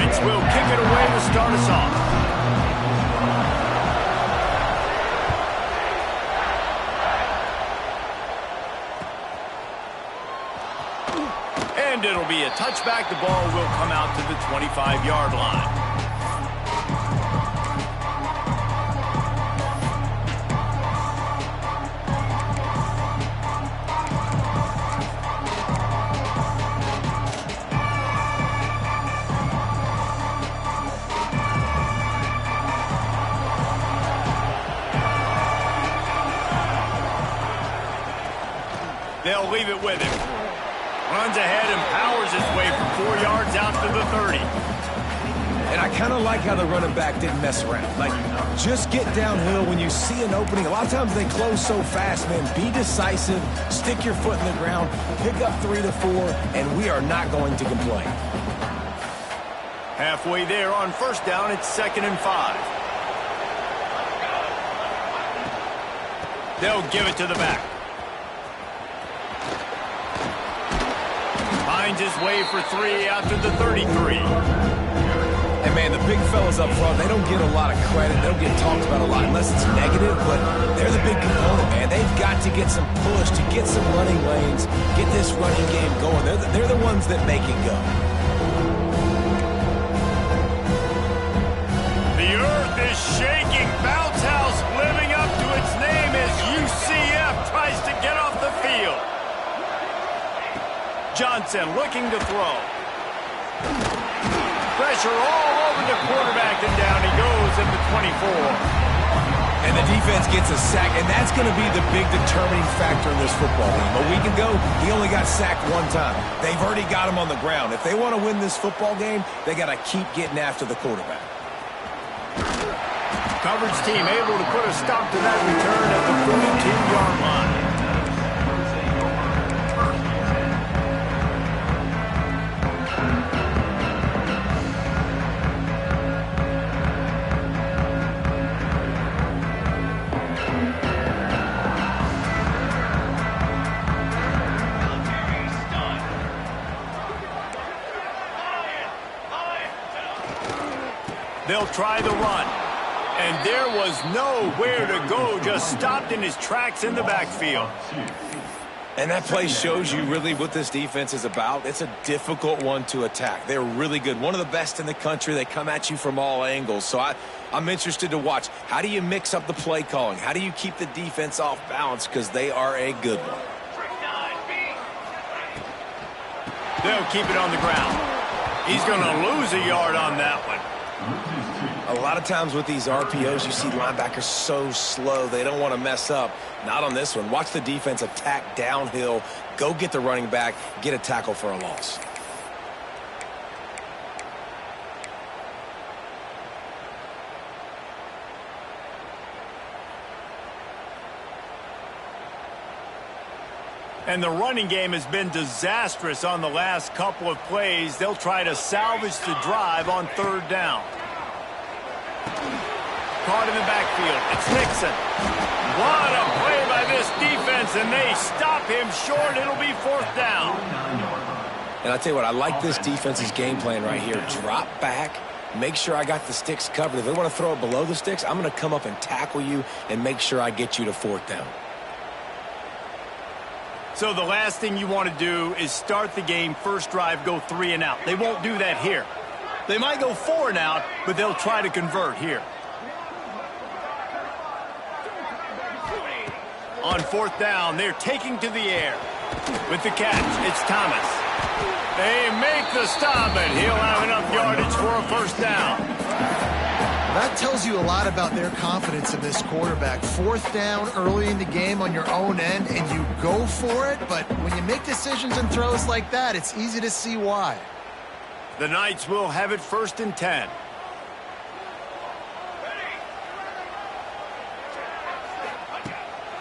Knights will kick it away to start us off. And it'll be a touchback. The ball will come out to the 25-yard line. They'll leave it with him. Runs ahead and powers his way for 4 yards out to the 30. And I kind of like how the running back didn't mess around. Like, just get downhill when you see an opening. A lot of times they close so fast, man. Be decisive, stick your foot in the ground, pick up 3 to 4, and we are not going to complain. Halfway there on first down, it's 2nd and 5. They'll give it to the back. Finds his way for 3 out to the 33. And, man, the big fellas up front, they don't get a lot of credit. They don't get talked about a lot unless it's negative, but they're the big component, man. They've got to get some push, to get some running lanes, get this running game going. They're the ones that make it go. The earth is shaking. Bounce House living up to its name as UCF tries to get off the field. Johnson looking to throw. Pressure all over the quarterback, and down he goes at the 24. And the defense gets a sack, and that's going to be the big determining factor in this football game. A week ago, he only got sacked 1 time. They've already got him on the ground. If they want to win this football game, they got to keep getting after the quarterback. Coverage team able to put a stop to that return at the 42-yard line. They'll try the run. And there was nowhere to go, just stopped in his tracks in the backfield. And that play shows you really what this defense is about. It's a difficult one to attack. They're really good. One of the best in the country. They come at you from all angles. So I'm interested to watch. How do you mix up the play calling? How do you keep the defense off balance? Because they are a good one. They'll keep it on the ground. He's going to lose a yard on that one. A lot of times with these RPOs, you see linebackers so slow, they don't want to mess up. Not on this one. Watch the defense attack downhill, go get the running back, get a tackle for a loss. And the running game has been disastrous on the last couple of plays. They'll try to salvage the drive on 3rd down. Caught in the backfield. It's Nixon. What a play by this defense, and they stop him short. It'll be 4th down. And I tell you what, I like this defense's game plan right here. Drop back, make sure I got the sticks covered. If they want to throw it below the sticks, I'm going to come up and tackle you and make sure I get you to 4th down. So the last thing you want to do is start the game, first drive, go 3 and out. They won't do that here. They might go 4 and out, but they'll try to convert here. On 4th down, they're taking to the air. With the catch, it's Thomas. They make the stop, and he'll have enough yardage for a 1st down. That tells you a lot about their confidence in this quarterback. 4th down early in the game on your own end, and you go for it, but when you make decisions and throws like that, it's easy to see why. The Knights will have it 1st and 10.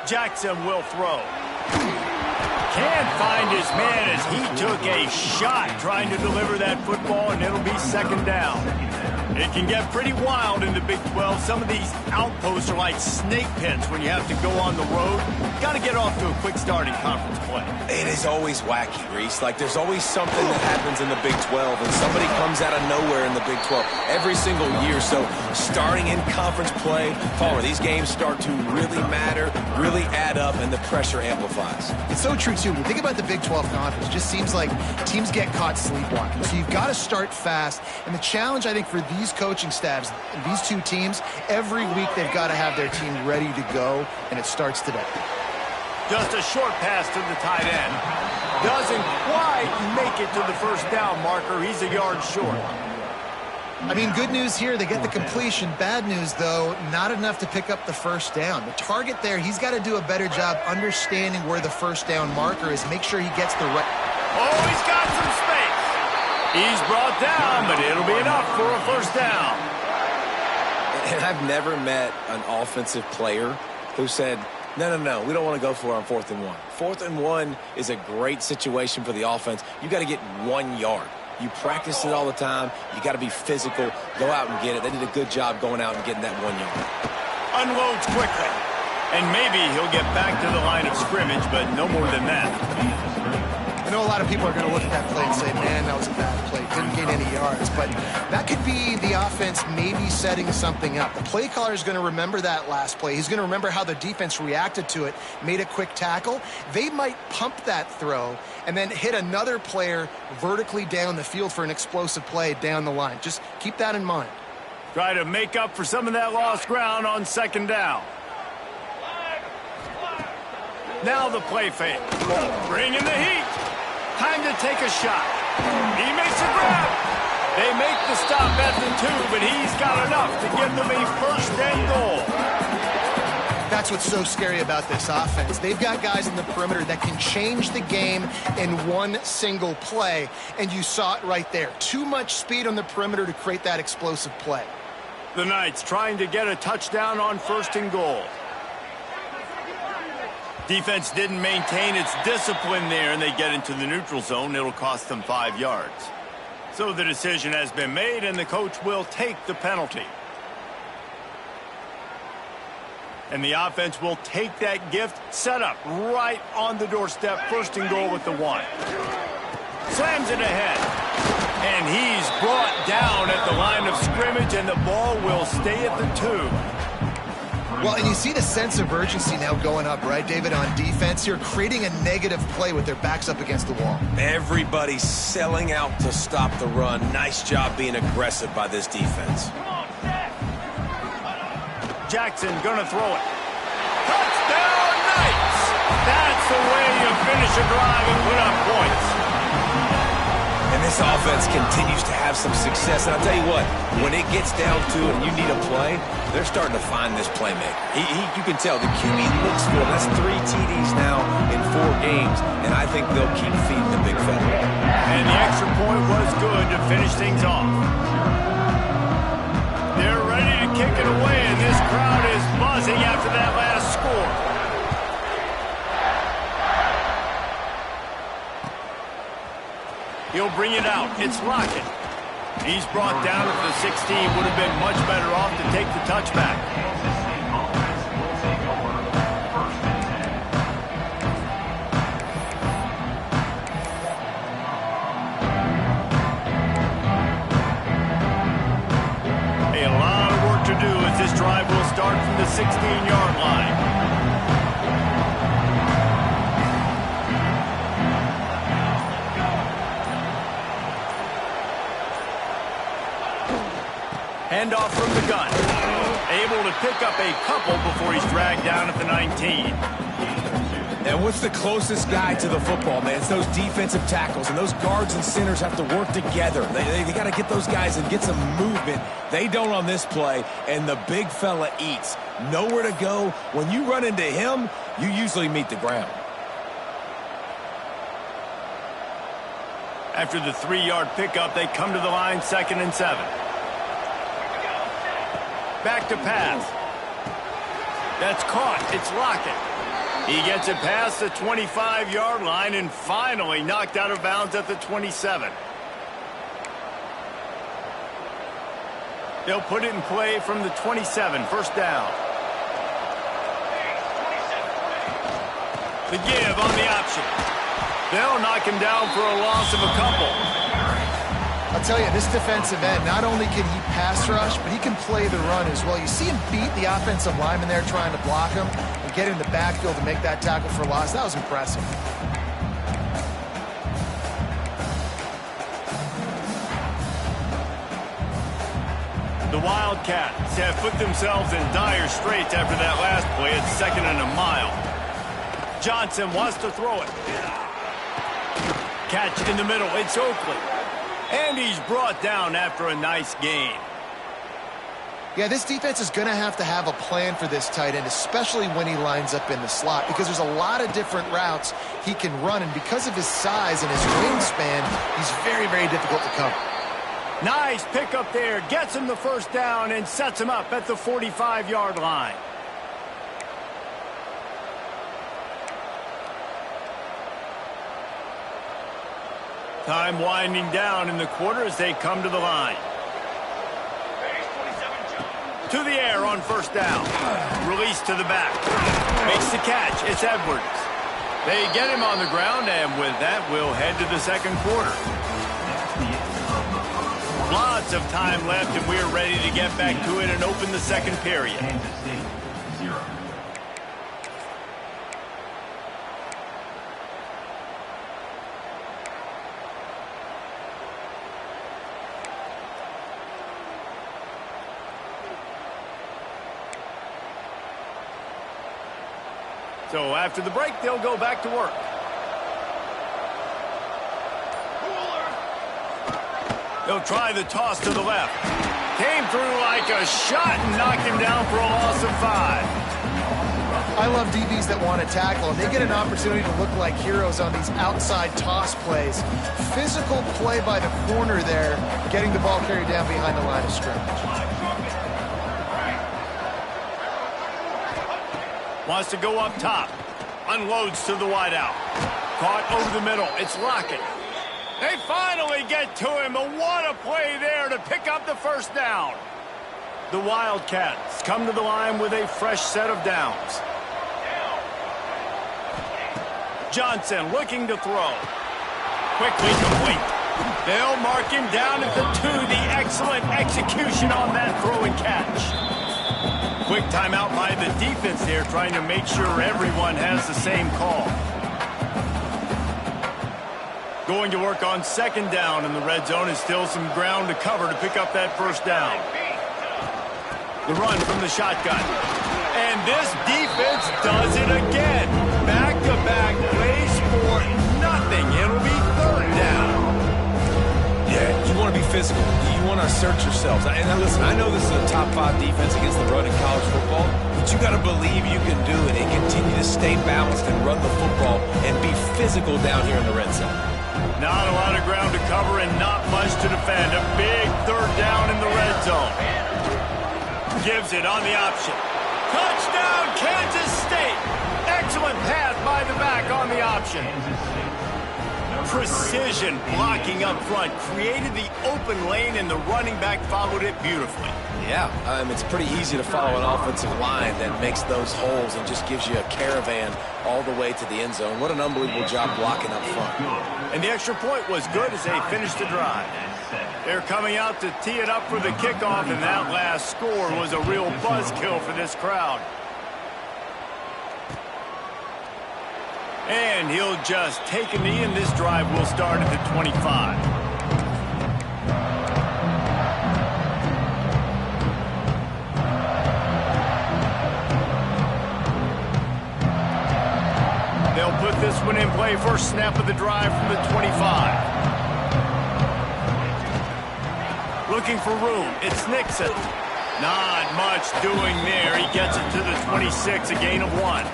Jackson will throw. Can't find his man as he took a shot trying to deliver that football, and it'll be 2nd down. It can get pretty wild in the Big 12. Some of these outposts are like snake pits when you have to go on the road. Got to get off to a quick start in conference play. It is always wacky, Reese. Like, there's always something that happens in the Big 12, and somebody comes out of nowhere in the Big 12 every single year. So starting in conference play, Palmer, these games start to really matter, really add up, and the pressure amplifies. It's so true, too. When you think about the Big 12 conference, it just seems like teams get caught sleepwalking. So you've got to start fast. And the challenge, I think, for these coaching staffs, these two teams, every week they've got to have their team ready to go, and it starts today. Just a short pass to the tight end. Doesn't quite make it to the first down marker. He's a yard short. I mean, good news here, they get the completion. Bad news, though, not enough to pick up the first down. The target there, he's got to do a better job understanding where the first down marker is. Make sure he gets the right... Oh, he's got some space. He's brought down, but it'll be enough for a first down. And I've never met an offensive player who said, no, we don't want to go for it on 4th and 1. 4th and 1 is a great situation for the offense. You got to get 1 yard. You practice it all the time. You got to be physical. Go out and get it. They did a good job going out and getting that 1 yard. Unloads quickly. And maybe he'll get back to the line of scrimmage, but no more than that. I know a lot of people are going to look at that play and say, man, that was a bad play. Didn't gain any yards. But that could be the offense maybe setting something up. The play caller is going to remember that last play. He's going to remember how the defense reacted to it, made a quick tackle. They might pump that throw and then hit another player vertically down the field for an explosive play down the line. Just keep that in mind. Try to make up for some of that lost ground on 2nd down. Now the play fake. Bring in the heat. Time to take a shot. He makes a grab. They make the stop at the 2, but he's got enough to give them a first and goal. That's what's so scary about this offense. They've got guys in the perimeter that can change the game in one single play, and you saw it right there. Too much speed on the perimeter to create that explosive play. The Knights trying to get a touchdown on 1st and goal. Defense didn't maintain its discipline there, and they get into the neutral zone. It'll cost them 5 yards. So the decision has been made, and the coach will take the penalty. And the offense will take that gift, set up right on the doorstep. 1st and goal with the 1. Slams it ahead. And he's brought down at the line of scrimmage, and the ball will stay at the 2. Well, and you see the sense of urgency now going up, right, David, on defense. You're creating a negative play with their backs up against the wall. Everybody's selling out to stop the run. Nice job being aggressive by this defense. Jackson gonna throw it. Touchdown, Knights! That's the way you finish a drive and put up points. And this offense continues to have some success. And I'll tell you what, when it gets down to it and you need a play, they're starting to find this playmaker. You can tell the QB looks for him. That's 3 TDs now in 4 games, and I think they'll keep feeding the big fella. And the extra point was good to finish things off. They're ready to kick it away, and this crowd is buzzing after that last score. He'll bring it out. It's Lockett. He's brought down at the 16. Would have been much better off to take the touchback. A lot of work to do as this drive will start from the 16-yard line. Handoff from the gun. Able to pick up a couple before he's dragged down at the 19. And what's the closest guy to the football, man? It's those defensive tackles, and those guards and centers have to work together. They got to get those guys and get some movement. They don't on this play, and the big fella eats. Nowhere to go. When you run into him, you usually meet the ground. After the 3-yard pickup, they come to the line, 2nd and 7. Back to pass. That's caught. It's Lockett. He gets it past the 25-yard line and finally knocked out of bounds at the 27. They'll put it in play from the 27, first down. The give on the option. They'll knock him down for a loss of a couple. I'll tell you, this defensive end, not only can he pass rush, but he can play the run as well. You see him beat the offensive lineman there trying to block him and get in the backfield to make that tackle for loss. That was impressive. The Wildcats have put themselves in dire straits after that last play. It's 2nd and a mile. Johnson wants to throw it. Catch in the middle. It's Oakley. And he's brought down after a nice gain. Yeah, this defense is going to have a plan for this tight end, especially when he lines up in the slot, because there's a lot of different routes he can run, and because of his size and his wingspan, he's very, very difficult to cover. Nice pickup there. Gets him the first down and sets him up at the 45-yard line. Time winding down in the quarter as they come to the line. To the air on first down. Release to the back. Makes the catch. It's Edwards. They get him on the ground, and with that, we'll head to the second quarter. Lots of time left, and we're ready to get back to it and open the second period. So after the break, they'll go back to work. They'll try the toss to the left. Came through like a shot and knocked him down for a loss of 5. I love DBs that want to tackle, and they get an opportunity to look like heroes on these outside toss plays. Physical play by the corner there, getting the ball carried down behind the line of scrimmage. Wants to go up top. Unloads to the wideout. Caught over the middle. It's Lockett. They finally get to him, but what a play there to pick up the first down. The Wildcats come to the line with a fresh set of downs. Johnson looking to throw. Quickly complete. They'll mark him down at the 2. The excellent execution on that throw and catch. Quick timeout by the defense there, trying to make sure everyone has the same call. Going to work on second down, and the red zone is still some ground to cover to pick up that first down. The run from the shotgun. And this defense does it again. Back-to-back plays for nothing. It'll be third down. Yeah, you want to be physical. You want to assert yourselves. And now listen, I know this is a top 5 defense against the run in college football, but you got to believe you can do it and continue to stay balanced and run the football and be physical down here in the red zone. Not a lot of ground to cover and not much to defend. A big third down in the red zone. Gives it on the option. Touchdown, Kansas State. Excellent pass by the back on the option. Precision blocking up front. Created the open lane, and the running back followed it beautifully. Yeah, it's pretty easy to follow an offensive line that makes those holes and just gives you a caravan all the way to the end zone. What an unbelievable job blocking up front. And the extra point was good as they finished the drive. They're coming out to tee it up for the kickoff, and that last score was a real buzzkill for this crowd. And he'll just take a knee, and this drive will start at the 25. They'll put this one in play. First snap of the drive from the 25. Looking for room. It's Nixon. Not much doing there. He gets it to the 26, a gain of 1.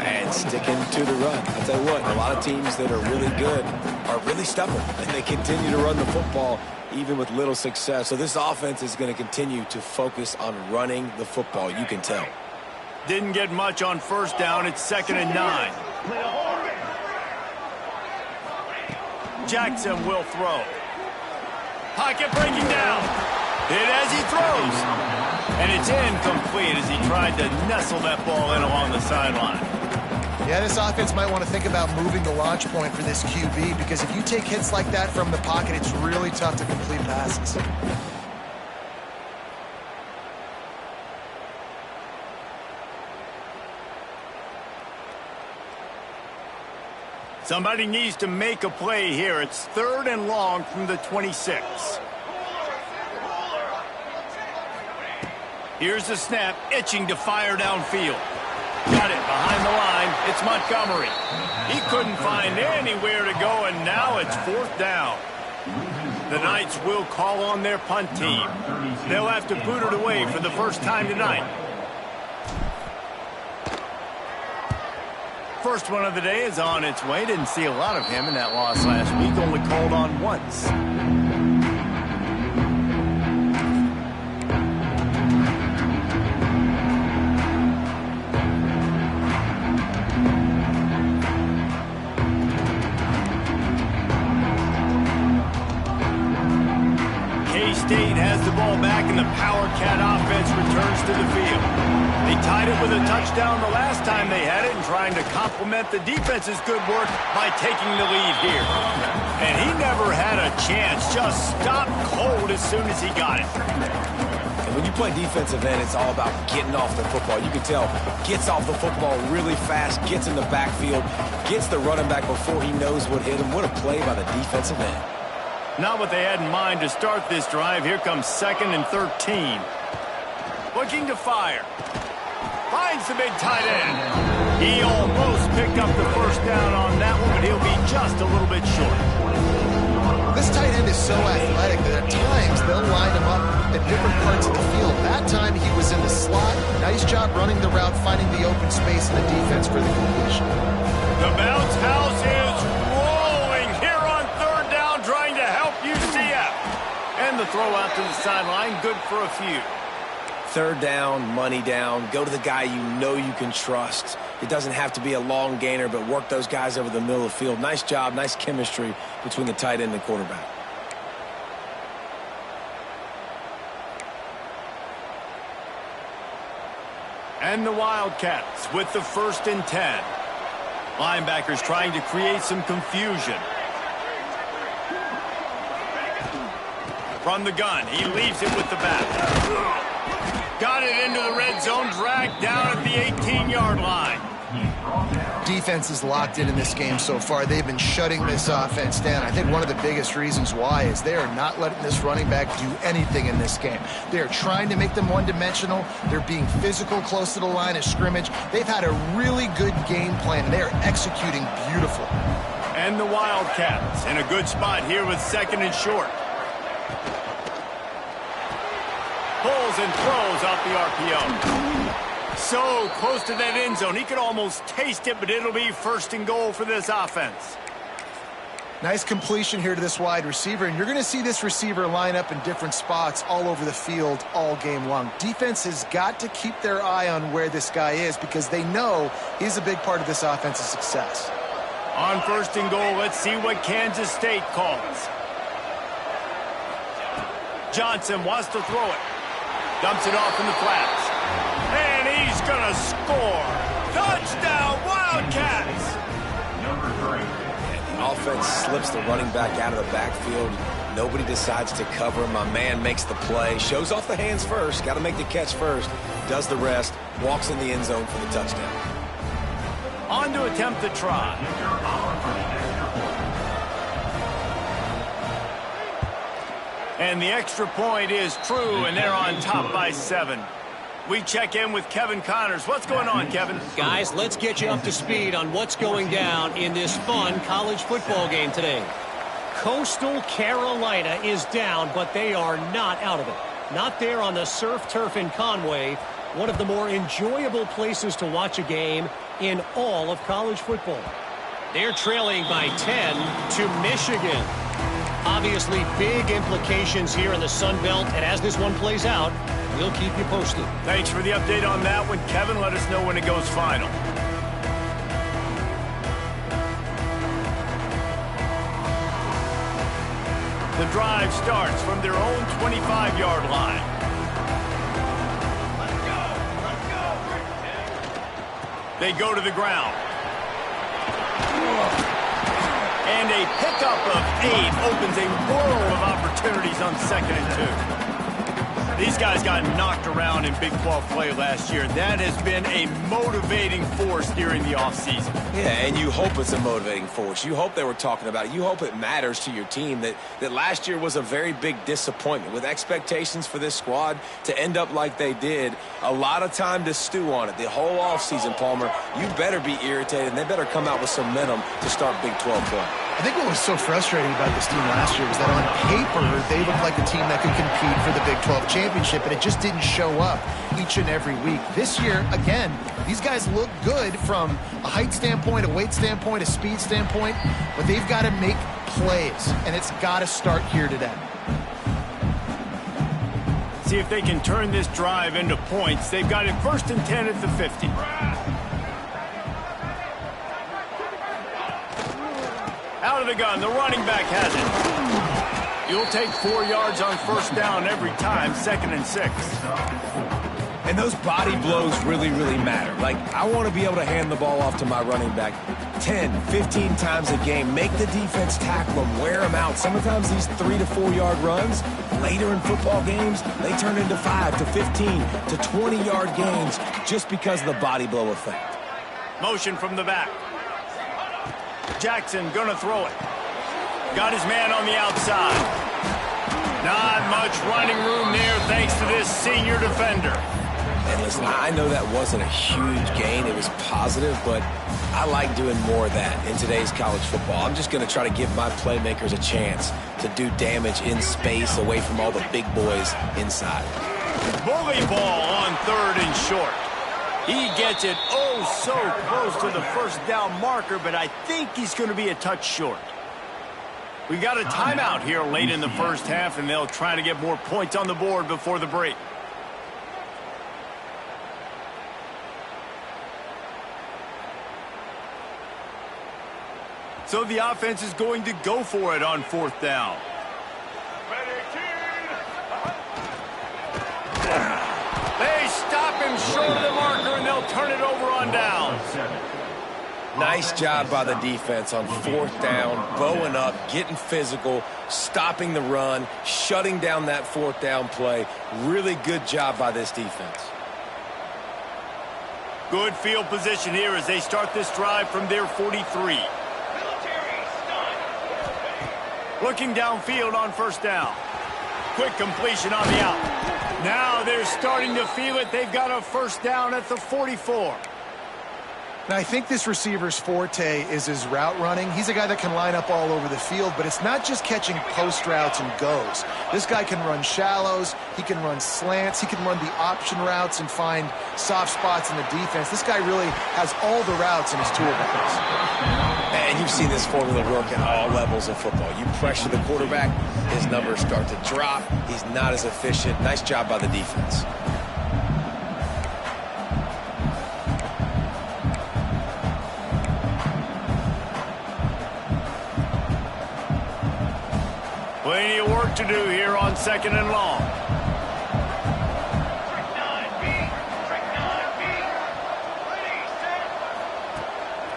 And sticking to the run. I'll tell you what, a lot of teams that are really good are really stubborn, and they continue to run the football even with little success. So this offense is going to continue to focus on running the football, you can tell. Didn't get much on first down. It's 2nd and 9. Jackson will throw. Pocket breaking down. Hit as he throws. And it's incomplete as he tried to nestle that ball in along the sideline. Yeah, this offense might want to think about moving the launch point for this QB, because if you take hits like that from the pocket, it's really tough to complete passes. Somebody needs to make a play here. It's 3rd and long from the 26. Here's the snap, itching to fire downfield. Got it behind the line. It's Montgomery. He couldn't find anywhere to go, and now it's 4th down. The Knights will call on their punt team. They'll have to boot it away for the first time tonight. First one of the day is on its way. Didn't see a lot of him in that loss last week. Only called on once. K-State has the ball back, and the Power Cat offense returns to the field. They tied it with a touchdown the last time they had it, and trying to complement the defense's good work by taking the lead here. And he never had a chance, just stopped cold as soon as he got it. And when you play defensive end, it's all about getting off the football. You can tell, gets off the football really fast, gets in the backfield, gets the running back before he knows what hit him. What a play by the defensive end. Not what they had in mind to start this drive. Here comes 2nd and 13. Looking to fire. Finds the big tight end. He almost picked up the first down on that one, but he'll be just a little bit short. This tight end is so athletic that at times they'll line him up at different parts of the field. That time he was in the slot. Nice job running the route, finding the open space in the defense for the completion. The bounce house is rolling here on 3rd down, trying to help UCF. And the throw out to the sideline, good for a few. 3rd down, money down. Go to the guy you know you can trust. It doesn't have to be a long gainer, but work those guys over the middle of the field. Nice job, nice chemistry between the tight end and quarterback. And the Wildcats with the 1st and 10. Linebackers trying to create some confusion. From the gun, he leaves it with the back. Got it into the red zone, dragged down at the 18-yard line. Defense is locked in this game so far. They've been shutting this offense down. I think one of the biggest reasons why is they are not letting this running back do anything in this game. They're trying to make them one-dimensional. They're being physical close to the line of scrimmage. They've had a really good game plan. They are executing beautiful. And the Wildcats in a good spot here with 2nd and short. Pulls and throws off the RPO. So close to that end zone. He could almost taste it, but it'll be 1st and goal for this offense. Nice completion here to this wide receiver, and you're going to see this receiver line up in different spots all over the field all game long. Defense has got to keep their eye on where this guy is, because they know he's a big part of this offense's success. On 1st and goal, let's see what Kansas State calls. Johnson wants to throw it. Dumps it off in the flats. And he's going to score. Touchdown, Wildcats! And the offense slips the running back out of the backfield. Nobody decides to cover him. My man makes the play. Shows off the hands first. Got to make the catch first. Does the rest. Walks in the end zone for the touchdown. On to attempt the try. And the extra point is true, and they're on top by 7. We check in with Kevin Connors. What's going on, Kevin? Guys, let's get you up to speed on what's going down in this fun college football game today. Coastal Carolina is down, but they are not out of it. Not there on the surf turf in Conway, one of the more enjoyable places to watch a game in all of college football. They're trailing by 10 to Michigan. Obviously, big implications here in the Sun Belt, and as this one plays out, we'll keep you posted. Thanks for the update on that one, Kevin. Let us know when it goes final. The drive starts from their own 25-yard line. They go to the ground. And a pickup of 8 opens a world of opportunities on 2nd and 2. These guys got knocked around in Big 12 play last year. That has been a motivating force during the offseason. Yeah, and you hope it's a motivating force. You hope they were talking about it. You hope it matters to your team that last year was a very big disappointment. With expectations for this squad to end up like they did, a lot of time to stew on it. The whole offseason, Palmer, you better be irritated, and they better come out with some momentum to start Big 12 play. I think what was so frustrating about this team last year was that on paper, they looked like a team that could compete for the Big 12 championship, and it just didn't show up each and every week. This year, again, these guys look good from a height standpoint, a weight standpoint, a speed standpoint, but they've got to make plays, and it's got to start here today. See if they can turn this drive into points. They've got it 1st and 10 at the 50. Out of the gun, the running back has it. You'll take 4 yards on 1st down every time, 2nd and 6. And those body blows really, really matter. Like, I want to be able to hand the ball off to my running back 10, 15 times a game. Make the defense tackle them, wear them out. Sometimes these 3 to 4 yard runs, later in football games, they turn into 5 to 15 to 20 yard gains just because of the body blow effect. Motion from the back. Jackson gonna throw it. Got his man on the outside. Not much running room there thanks to this senior defender. And listen, I know that wasn't a huge gain. It was positive, but I like doing more of that in today's college football. I'm just going to try to give my playmakers a chance to do damage in space away from all the big boys inside. Bully ball on 3rd and short. He gets it so close to the 1st down marker, but I think he's going to be a touch short. We've got a timeout here late in the 1st half, and they'll try to get more points on the board before the break. So the offense is going to go for it on 4th down. They stop him short of the marker, and they'll turn it over on down. Nice job by the defense on 4th down, bowing up, getting physical, stopping the run, shutting down that 4th down play. Really good job by this defense. Good field position here as they start this drive from their 43. Looking downfield on 1st down. Quick completion on the out. Now they're starting to feel it. They've got a 1st down at the 44. Now, I think this receiver's forte is his route running. He's a guy that can line up all over the field, but it's not just catching post routes and goes. This guy can run shallows, he can run slants, he can run the option routes and find soft spots in the defense. This guy really has all the routes in his toolbox. And you've seen this formula work at all levels of football. You pressure the quarterback, his numbers start to drop. He's not as efficient. Nice job by the defense. Plenty of work to do here on 2nd and long.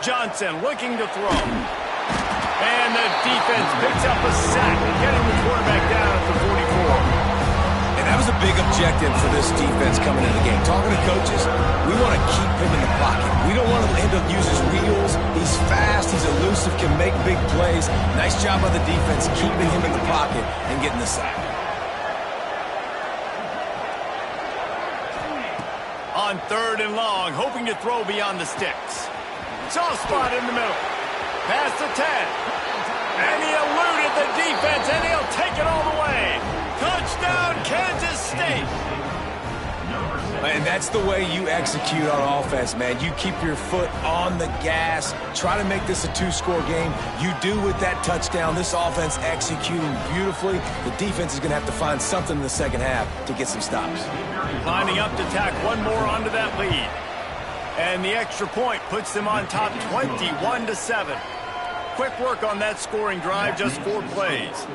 Johnson looking to throw. And the defense picks up a sack, getting the quarterback down at the 44. And that was a big objective for this defense coming into the game. Talking to coaches, we want to keep him in the pocket. We don't want him to use his wheels. He's fast, he's elusive, can make big plays. Nice job by the defense keeping him in the pocket and getting the sack. On 3rd and long, hoping to throw beyond the sticks. Soft spot in the middle. Past the 10. And he eluded the defense, and he'll take it all the way. Touchdown, Kansas State. And that's the way you execute on offense, man. You keep your foot on the gas. Try to make this a 2-score game. You do with that touchdown. This offense executing beautifully. The defense is going to have to find something in the 2nd half to get some stops. Lining up to tack one more onto that lead. And the extra point puts them on top 21-7. Quick work on that scoring drive, just 4 plays.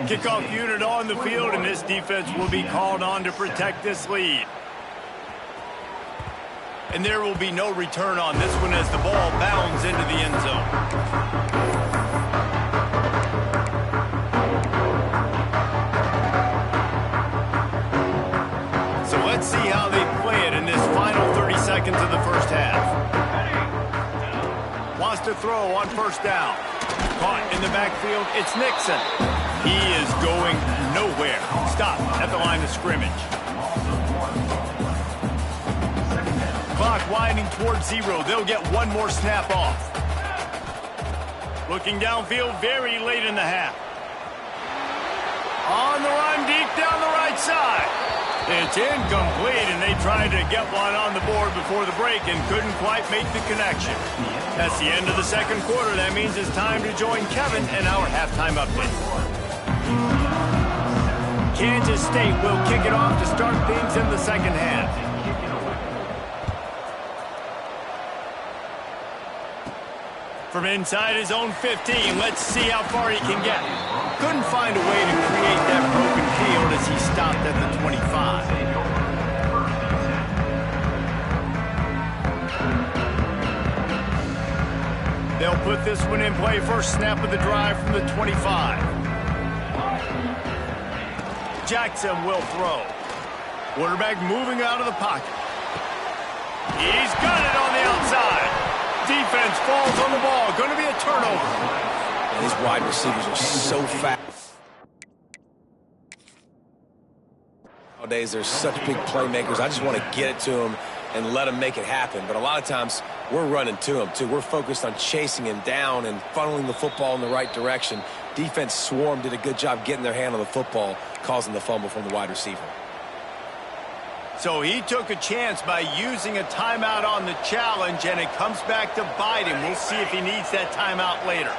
Kickoff unit on the field, and this defense will be called on to protect this lead. And there will be no return on this one as the ball bounds into the end zone. So let's see how they play it in this final 30 seconds of the first half. Wants to throw on first down. Caught in the backfield, it's Nixon. He is going nowhere. Stop at the line of scrimmage. Clock winding towards 0. They'll get one more snap off. Looking downfield very late in the half. On the run deep down the right side. It's incomplete, and they tried to get one on the board before the break and couldn't quite make the connection. That's the end of the second quarter. That means it's time to join Kevin and our halftime update. Kansas State will kick it off to start things in the second half. From inside his own 15, let's see how far he can get. Couldn't find a way to create that broken field as he stopped at the 25. They'll put this one in play. First snap of the drive from the 25. Jackson will throw. Quarterback moving out of the pocket. He's got it on the outside. Defense falls on the ball. Going to be a turnover. And these wide receivers are so fast. Nowadays, they're such big playmakers. I just want to get it to them and let them make it happen. But a lot of times, we're running to them, too. We're focused on chasing him down and funneling the football in the right direction. Defense swarm did a good job getting their hand on the football, causing the fumble from the wide receiver. So he took a chance by using a timeout on the challenge, and it comes back to bite him. We'll see if he needs that timeout later.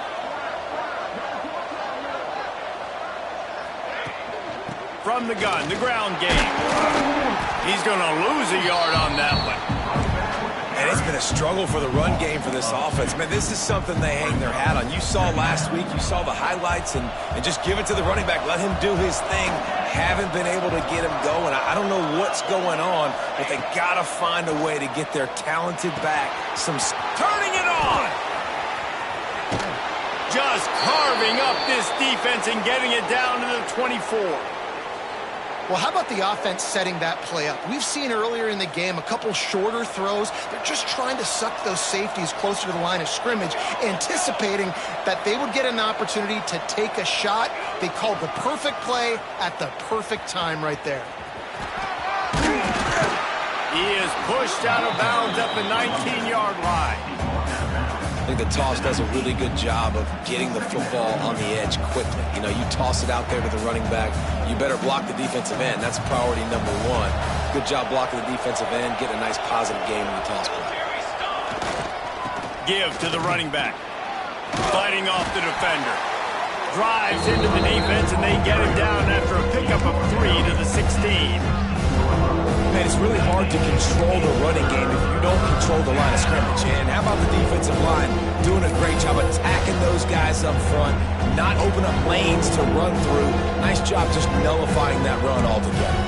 From the gun, the ground game. He's going to lose a yard on that one. And it's been a struggle for the run game for this offense. Man, this is something they hang their hat on. You saw last week, you saw the highlights, and just give it to the running back. Let him do his thing. Haven't been able to get him going. I don't know what's going on, but they got to find a way to get their talented back turning it on. Just carving up this defense and getting it down to the 24. Well, how about the offense setting that play up? We've seen earlier in the game a couple shorter throws. They're just trying to suck those safeties closer to the line of scrimmage, anticipating that they would get an opportunity to take a shot. They called the perfect play at the perfect time right there. He is pushed out of bounds at the 19-yard line. I think the toss does a really good job of getting the football on the edge quickly. You know, you toss it out there to the running back, you better block the defensive end. That's priority number one. Good job blocking the defensive end, get a nice positive game in the toss play. Give to the running back. Fighting off the defender. Drives into the defense, and they get him down after a pickup of 3 to the 16. Man, it's really hard to control the running game if you don't control the line of scrimmage. And how about the defensive line doing a great job attacking those guys up front, not open up lanes to run through. Nice job just nullifying that run altogether.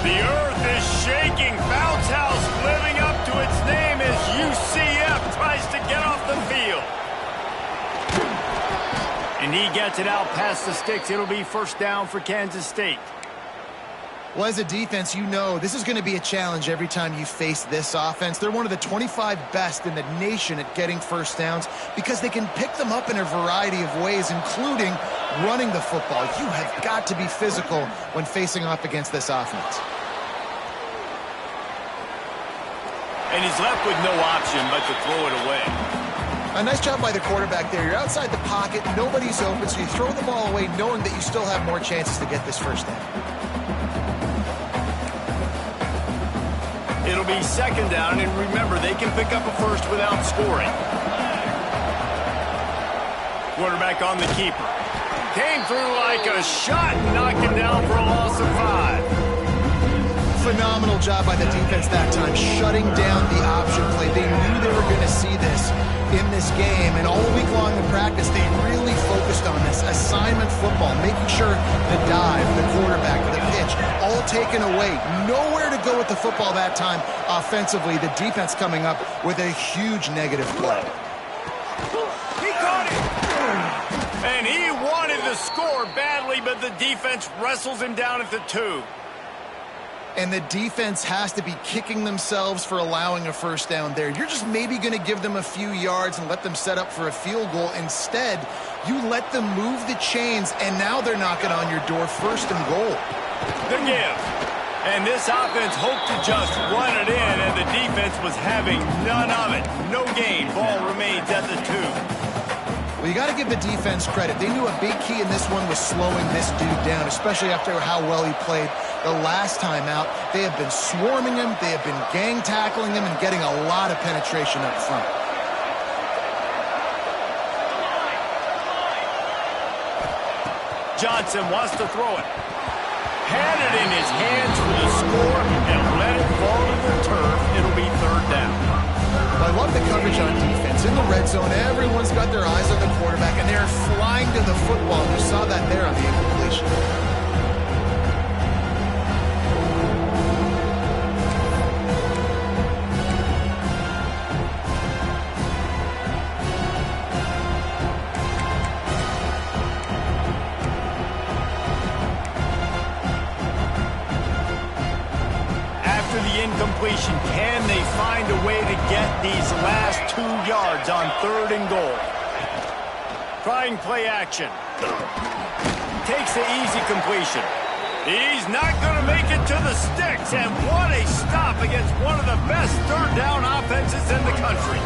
The earth is shaking. Bounce House living up to its name as UCF tries to get off the field. And he gets it out past the sticks. It'll be first down for Kansas State. Well, as a defense, you know this is going to be a challenge every time you face this offense. They're one of the 25 best in the nation at getting first downs because they can pick them up in a variety of ways, including running the football. You have got to be physical when facing off against this offense. And he's left with no option but to throw it away. A nice job by the quarterback there. You're outside the pocket, nobody's open, so you throw the ball away knowing that you still have more chances to get this first down. It'll be second down, and remember, they can pick up a first without scoring. Quarterback on the keeper. Came through like a shot and knocked him down for a loss of 5. Phenomenal job by the defense that time, shutting down the option play. They knew they were going to see this in this game, and all week long in practice, they really focused on this assignment football, making sure the dive, the quarterback, the pitch, all taken away. Nowhere to go with the football that time offensively. The defense coming up with a huge negative play. He caught it! And he wanted to score badly, but the defense wrestles him down at the 2. And the defense has to be kicking themselves for allowing a first down there. You're just maybe going to give them a few yards and let them set up for a field goal. Instead, you let them move the chains, and now they're knocking on your door, 1st and goal. The give. And this offense hoped to just run it in, and the defense was having none of it. No gain. Ball remains at the 2. Well, you got to give the defense credit. They knew a big key in this one was slowing this dude down, especially after how well he played the last time out. They have been swarming him. They have been gang tackling him and getting a lot of penetration up front. Johnson wants to throw it. Had it in his hands for the score and let it fall to the turf. It'll be 3rd down. I love the coverage on defense. In the red zone, everyone's got their eyes on the quarterback, and they're flying to the football. You saw that there on the incompletion. Incompletion. Can they find a way to get these last 2 yards on 3rd and goal? Trying play action. Takes the easy completion. He's not going to make it to the sticks, and what a stop against one of the best 3rd down offenses in the country.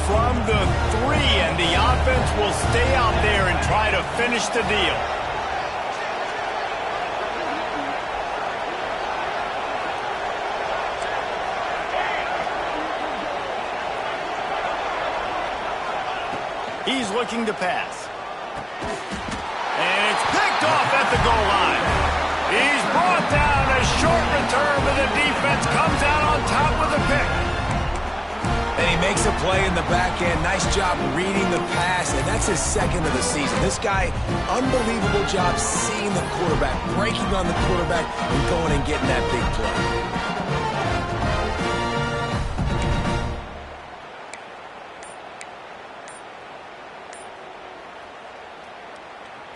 From the 3, and the offense will stay out there and try to finish the deal. He's looking to pass. And it's picked off at the goal line. He's brought down a short return, but the defense comes out on top with a pick. And he makes a play in the back end. Nice job reading the pass, and that's his 2nd of the season. This guy, unbelievable job seeing the quarterback, breaking on the quarterback, and going and getting that big play.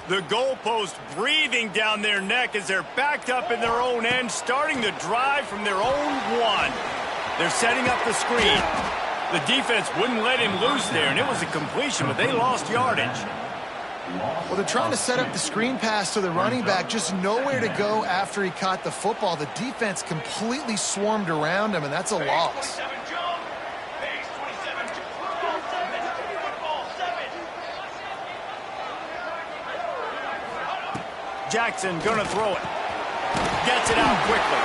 The goalpost breathing down their neck as they're backed up in their own end, starting the drive from their own 1. They're setting up the screen. The defense wouldn't let him loose there, and it was a completion, but they lost yardage. Well, they're trying to set up the screen pass to the running back, just nowhere to go after he caught the football. The defense completely swarmed around him, and that's a loss. Jackson gonna throw it. Gets it out quickly.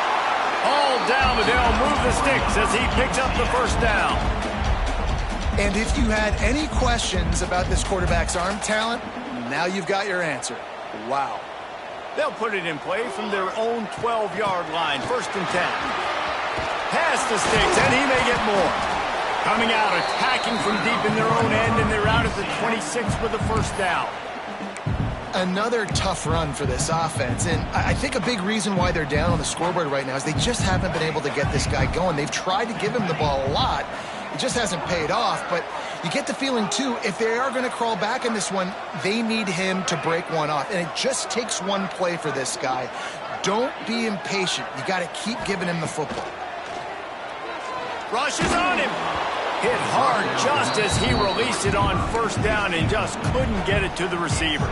All down, but they'll move the sticks as he picks up the 1st down. And if you had any questions about this quarterback's arm talent, now you've got your answer. Wow. They'll put it in play from their own 12-yard line, 1st and 10. Past the sticks, and he may get more. Coming out, attacking from deep in their own end, and they're out at the 26 with the 1st down. Another tough run for this offense, and I think a big reason why they're down on the scoreboard right now is they just haven't been able to get this guy going. They've tried to give him the ball a lot. It just hasn't paid off, but you get the feeling, too, if they are going to crawl back in this one, they need him to break one off, and it just takes one play for this guy. Don't be impatient. You got to keep giving him the football. Rushes on him. Hit hard just as he released it on 1st down and just couldn't get it to the receiver.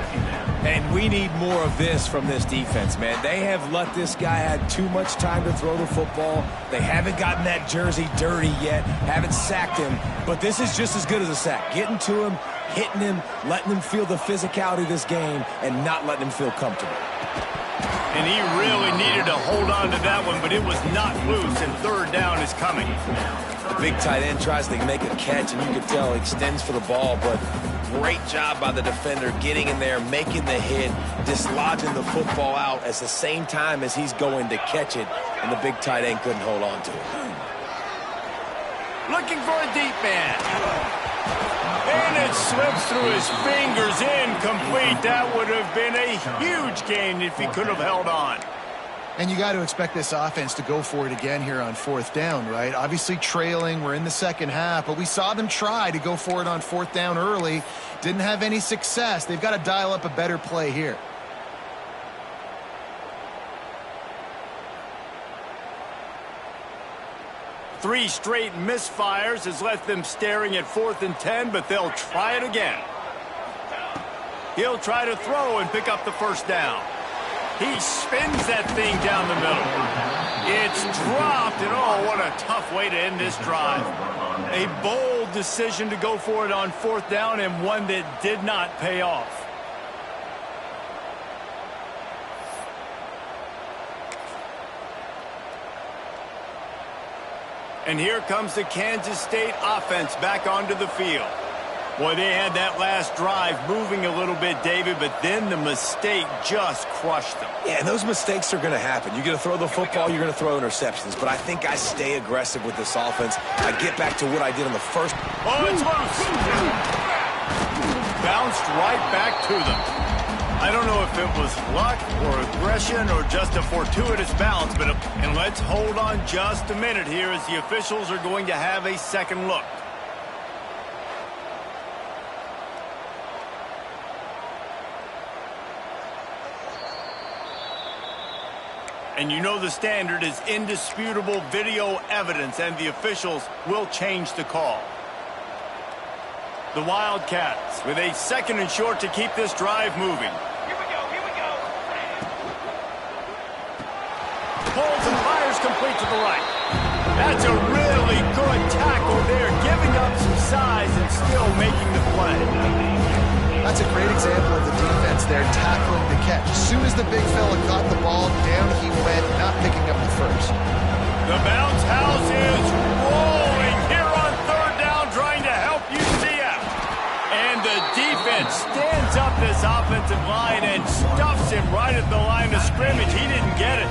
And we need more of this from this defense, man. They have let this guy have too much time to throw the football. They haven't gotten that jersey dirty yet, haven't sacked him. But this is just as good as a sack. Getting to him, hitting him, letting him feel the physicality of this game, and not letting him feel comfortable. And he really needed to hold on to that one, but it was not loose, and third down is coming. The big tight end tries to make a catch, and you can tell he extends for the ball, but great job by the defender getting in there, making the hit, dislodging the football out at the same time as he's going to catch it, and the big tight end couldn't hold on to it. Looking for a deep man. And it slips through his fingers, incomplete. That would have been a huge gain if he could have held on. And you got to expect this offense to go for it again here on fourth down, right? Obviously trailing, we're in the second half, but we saw them try to go for it on fourth down early. Didn't have any success. They've got to dial up a better play here. Three straight misfires has left them staring at 4th and 10, but they'll try it again. He'll try to throw and pick up the first down. He spins that thing down the middle. It's dropped, and oh, what a tough way to end this drive. A bold decision to go for it on 4th down, and one that did not pay off. And here comes the Kansas State offense back onto the field. Boy, they had that last drive moving a little bit, David, but then the mistake just crushed them. Yeah, and those mistakes are going to happen. You're going to throw the football, you're going to throw interceptions. But I think I stay aggressive with this offense. I get back to what I did on the first. Oh, it's loose. Bounced right back to them. I don't know if it was luck or aggression or just a fortuitous bounce, and let's hold on just a minute here as the officials are going to have a second look. And you know the standard is indisputable video evidence, and the officials will change the call. The Wildcats with a 2nd and short to keep this drive moving. Here we go. Pulls and fires complete to the right. That's a really good tackle there, giving up some size and still making the play. That's a great example of the defense there, tackling the catch. As soon as the big fella caught the ball, down he went, not picking up the first. The bounce house is rolling here on 3rd down, trying to help UCF. And the defense stands up this offensive line and stuffs him right at the line of scrimmage. He didn't get it.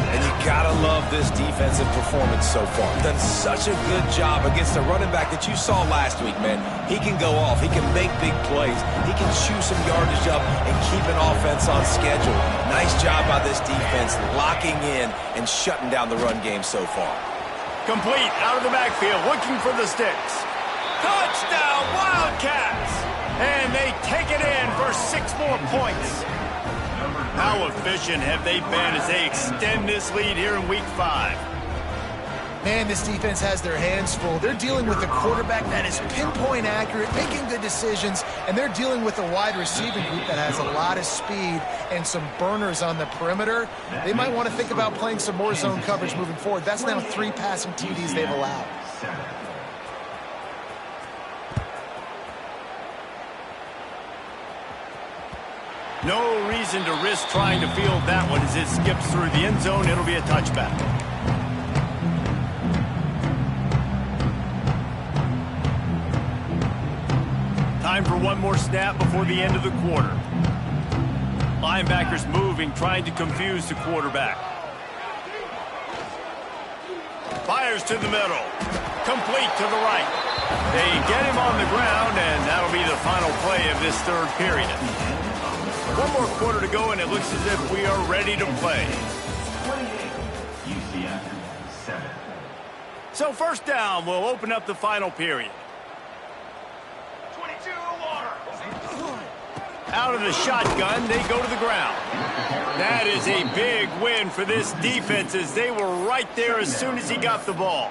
And you gotta love this defensive performance so far. Done such a good job against the running back that you saw last week, man. He can go off. He can make big plays. He can chew some yardage up and keep an offense on schedule. Nice job by this defense locking in and shutting down the run game so far. Complete out of the backfield, looking for the sticks. Touchdown, Wildcats! And they take it in for 6 more points. How efficient have they been as they extend this lead here in Week 5? Man, this defense has their hands full. They're dealing with a quarterback that is pinpoint accurate, making good decisions, and they're dealing with a wide receiving group that has a lot of speed and some burners on the perimeter. They might want to think about playing some more zone coverage moving forward. That's now 3 passing TDs they've allowed. No reason to risk trying to field that one as it skips through the end zone. It'll be a touchback. Time for one more snap before the end of the quarter. Linebackers moving, trying to confuse the quarterback. Fires to the middle. Complete to the right. They get him on the ground, and that'll be the final play of this 3rd period. One more quarter to go, and it looks as if we are ready to play. 28, UCF 7. So 1st down, we'll open up the final period. 22 water. Out of the shotgun, they go to the ground. That is a big win for this defense as they were right there as soon as he got the ball.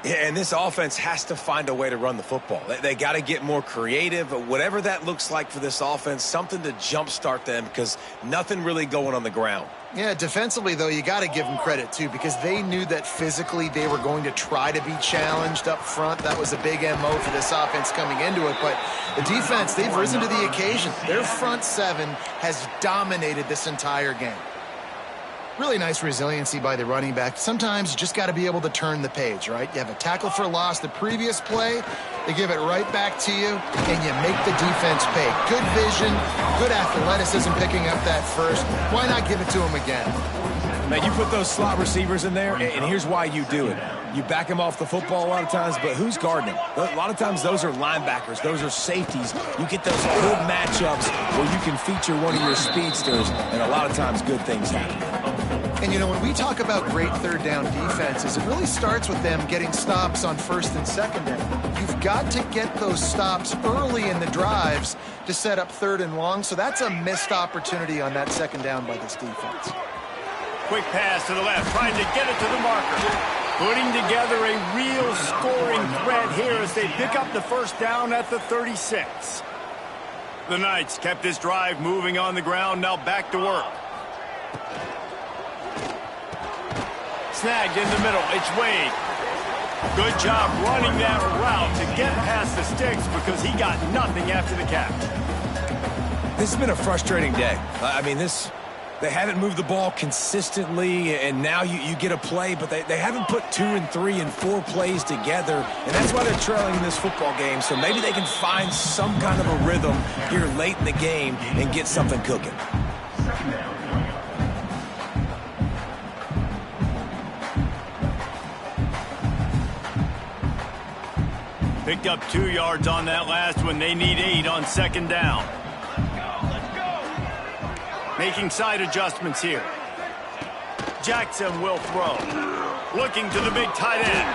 Yeah, and this offense has to find a way to run the football. They got to get more creative, whatever that looks like for this offense, something to jumpstart them because nothing really going on the ground. Yeah, defensively, though, you got to give them credit, too, because they knew that physically they were going to try to be challenged up front. That was a big MO for this offense coming into it. But the defense, they've risen to the occasion. Their front seven has dominated this entire game. Really nice resiliency by the running back. Sometimes you just got to be able to turn the page, right? You have a tackle for loss the previous play, they give it right back to you, and you make the defense pay. Good vision, good athleticism picking up that first. Why not give it to him again? Man, you put those slot receivers in there, and here's why you do it. You back them off the football a lot of times, but who's guarding them? A lot of times those are linebackers. Those are safeties. You get those good matchups where you can feature one of your speedsters, and a lot of times good things happen. And, you know, when we talk about great third down defenses, it really starts with them getting stops on first and second down. You've got to get those stops early in the drives to set up third and long, so that's a missed opportunity on that second down by this defense. Quick pass to the left, trying to get it to the marker. Putting together a real scoring threat here as they pick up the first down at the 36. The Knights kept this drive moving on the ground, now back to work. Snagged in the middle, it's Wade. Good job running that route to get past the sticks because he got nothing after the catch. This has been a frustrating day. I mean, they haven't moved the ball consistently, and now you get a play, but they haven't put 2 and 3 and 4 plays together, and that's why they're trailing in this football game. So maybe they can find some kind of a rhythm here late in the game and get something cooking. Picked up 2 yards on that last one. They need 8 on second down. Let's go. Making side adjustments here. Jackson will throw. Looking to the big tight end.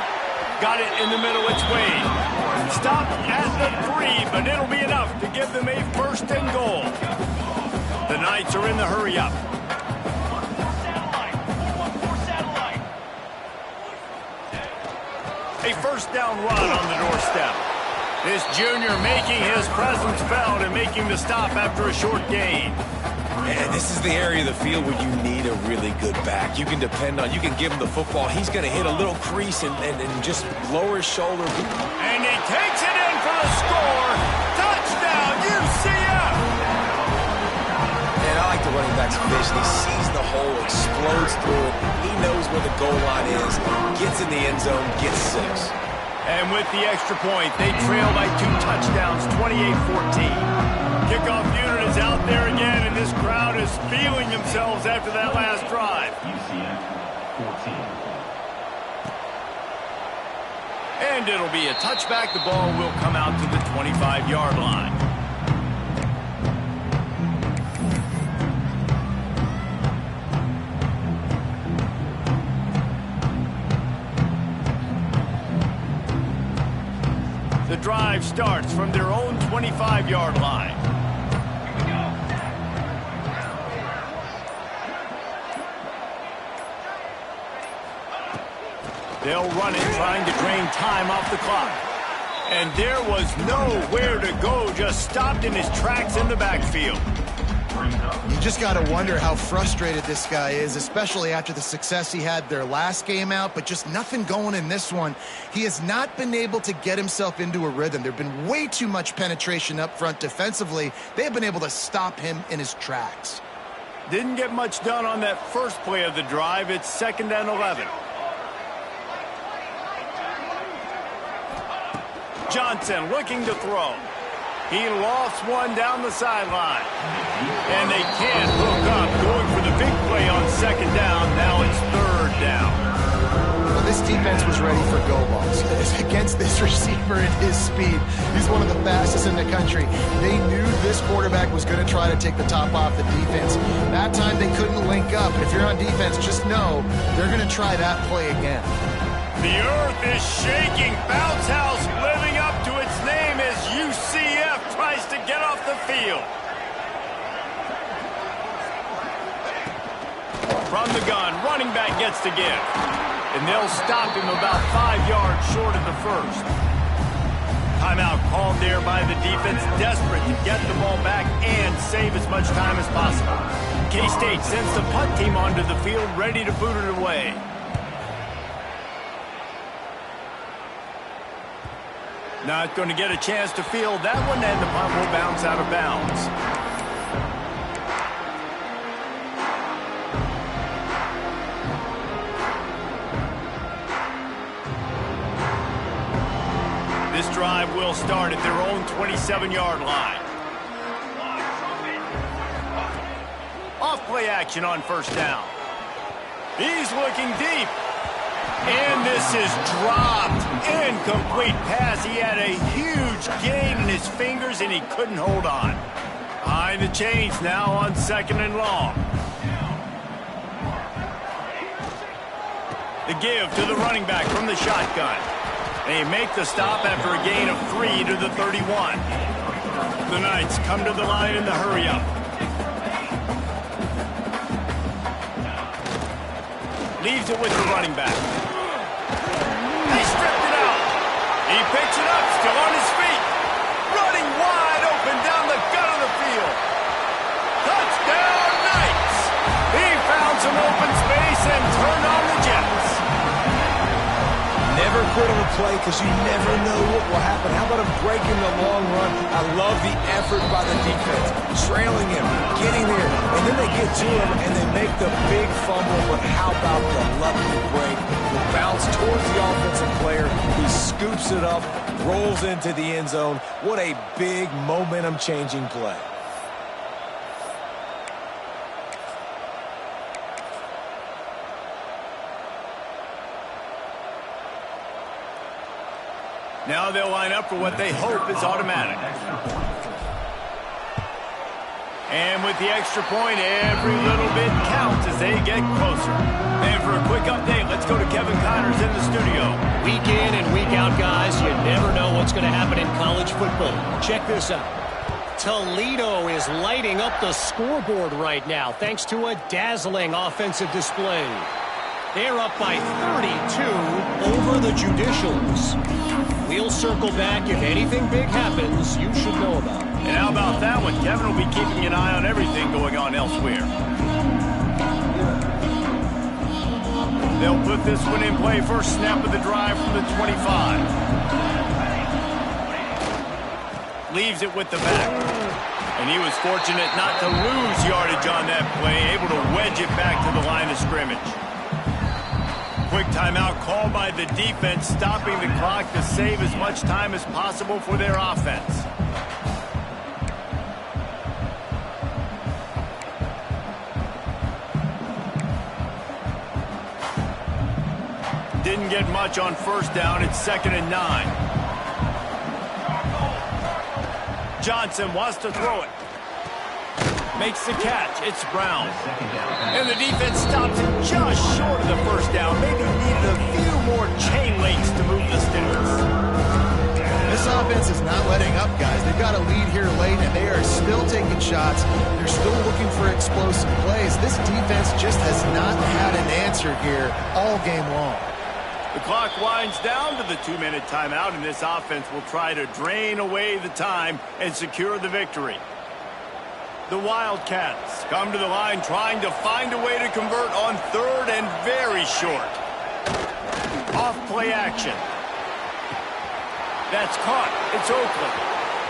Got it in the middle. It's Wade. Stop at the 3, but it'll be enough to give them a first and goal. The Knights are in the hurry up. A first down run on the doorstep. This junior making his presence felt and making the stop after a short gain. And this is the area of the field where you need a really good back. You can depend on, you can give him the football. He's going to hit a little crease and just lower his shoulder. And he takes it in for the score. Touchdown, UCF! And I like the running back's vision. He sees the hole, explodes through it. He knows where the goal line is, gets in the end zone, gets 6. And with the extra point, they trail by 2 touchdowns, 28-14. Kickoff unit is out there again, and this crowd is feeling themselves after that last drive. UCF 14. And it'll be a touchback. The ball will come out to the 25-yard line. The drive starts from their own 25-yard line. They'll run it, trying to drain time off the clock. And there was nowhere to go, just stopped in his tracks in the backfield. You just got to wonder how frustrated this guy is, especially after the success he had their last game out, but just nothing going in this one. He has not been able to get himself into a rhythm. There have been way too much penetration up front defensively. They have been able to stop him in his tracks. Didn't get much done on that first play of the drive. It's 2nd and 11. Johnson looking to throw. He lost one down the sideline. And they can't hook up, going for the big play on 2nd down. Now it's 3rd down. Well, this defense was ready for go balls. Against this receiver at his speed, he's one of the fastest in the country. They knew this quarterback was going to try to take the top off the defense. That time they couldn't link up. If you're on defense, just know they're going to try that play again. The earth is shaking. Bounce House living up to its name as UCF tries to get off the field. From the gun, running back gets the give. and they'll stop him about 5 yards short of the first. Timeout called there by the defense, desperate to get the ball back and save as much time as possible. K-State sends the punt team onto the field, ready to boot it away. Not going to get a chance to field that one, and the punt will bounce out of bounds. This drive will start at their own 27-yard line. Off play action on first down. He's looking deep. And this is dropped. Incomplete pass. He had a huge gain in his fingers, and he couldn't hold on. Behind the chains now on 2nd and long. The give to the running back from the shotgun. They make the stop after a gain of 3 to the 31. The Knights come to the line in the hurry-up. Leaves it with the running back. They stripped it out. He picks it up, still on his feet. Running wide open down the gut of the field. Touchdown, Knights! He found some open space and turned on the Jets. Never quit on a play because you never know what will happen. How about him breaking the long run? I love the effort by the defense. Trailing him, getting there, and then they get to him and they make the big fumble. But how about the lucky break? The bounce towards the offensive player. He scoops it up, rolls into the end zone. What a big momentum-changing play. Now they'll line up for what they hope is automatic. And with the extra point, every little bit counts as they get closer. And for a quick update, let's go to Kevin Connors in the studio. Week in and week out, guys, you never know what's going to happen in college football. Check this out. Toledo is lighting up the scoreboard right now thanks to a dazzling offensive display. They're up by 32 over the Judicials. We'll circle back. If anything big happens, you should know about it. And how about that one? Kevin will be keeping an eye on everything going on elsewhere. They'll put this one in play. First snap of the drive from the 25. Leaves it with the back. And he was fortunate not to lose yardage on that play, able to wedge it back to the line of scrimmage. Quick timeout called by the defense, stopping the clock to save as much time as possible for their offense. Didn't get much on first down. It's 2nd and 9. Johnson wants to throw it. Makes the catch. It's Brown. And the defense stops it just short of the first down. Maybe needed a few more chain links to move the sticks. This offense is not letting up, guys. They've got a lead here late, and they are still taking shots. They're still looking for explosive plays. This defense just has not had an answer here all game long. The clock winds down to the 2-minute timeout, and this offense will try to drain away the time and secure the victory. The Wildcats come to the line trying to find a way to convert on 3rd and very short. Off play action. That's caught. It's Oakland.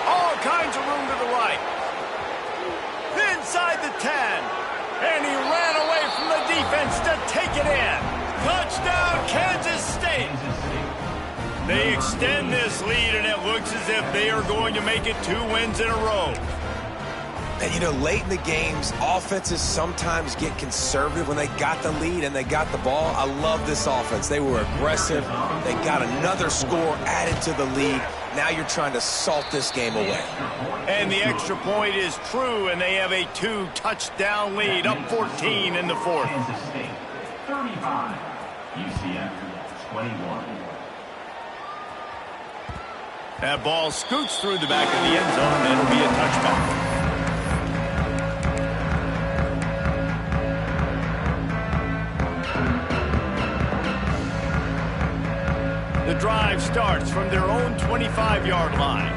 All kinds of room to the right. Inside the 10. And he ran away from the defense to take it in. Touchdown, Kansas State. They extend this lead, and it looks as if they are going to make it 2 wins in a row. And, you know, late in the games, offenses sometimes get conservative when they got the lead and they got the ball. I love this offense. They were aggressive. They got another score added to the lead. Now you're trying to salt this game away. And the extra point is true, and they have a 2-touchdown lead, up 14 in the 4th. Kansas State 35, UCF 21. That ball scoots through the back of the end zone, and it'll be a touchback. starts from their own 25-yard line.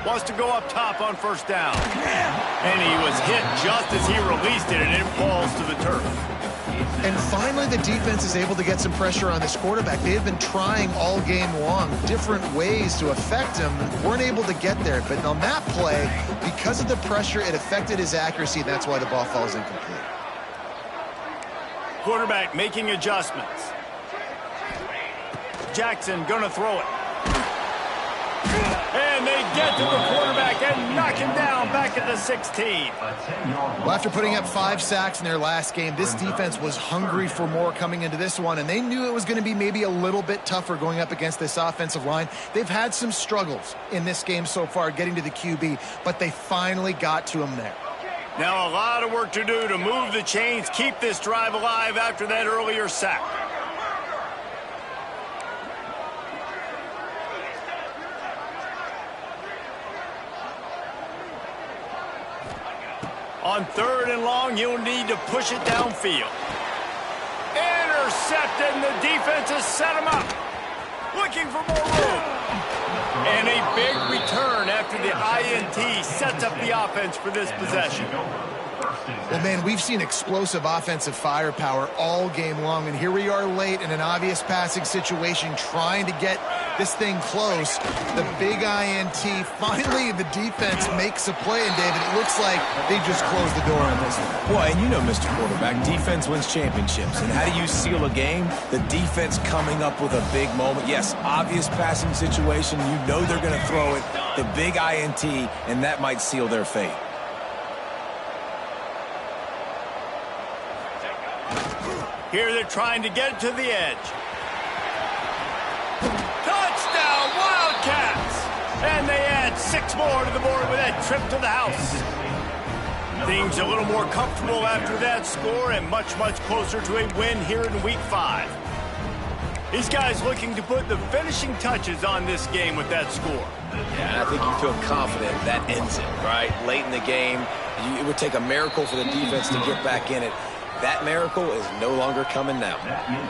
Wants to go up top on first down. And he was hit just as he released it, and it falls to the turf. And finally, the defense is able to get some pressure on this quarterback. They have been trying all game long different ways to affect him. Weren't able to get there. But on that play, because of the pressure, it affected his accuracy. That's why the ball falls incomplete. Quarterback making adjustments. Jackson going to throw it. And they get to the quarterback and knock him down back at the 16. Well, after putting up 5 sacks in their last game, this defense was hungry for more coming into this one, and they knew it was going to be maybe a little bit tougher going up against this offensive line. They've had some struggles in this game so far getting to the QB, but they finally got to him there. Now a lot of work to do to move the chains, keep this drive alive after that earlier sack. On 3rd and long, you'll need to push it downfield. Intercepted, and the defense has set him up. Looking for more room. And a big return after the INT sets up the offense for this possession. Well, man, we've seen explosive offensive firepower all game long, and here we are late in an obvious passing situation trying to get this thing close. The big INT, finally the defense makes a play, and David, it looks like they just closed the door on this one. Well, and you know, Mr. Quarterback, defense wins championships. And how do you seal a game? The defense coming up with a big moment. Yes, obvious passing situation. You know they're going to throw it. The big INT, and that might seal their fate. Here they're trying to get it to the edge. Touchdown, Wildcats! And they add 6 more to the board with that trip to the house. Things a little more comfortable after that score and much, much closer to a win here in Week 5. These guys looking to put the finishing touches on this game with that score. Yeah, I think you feel confident that ends it, right? Late in the game, it would take a miracle for the defense to get back in it. That miracle is no longer coming now.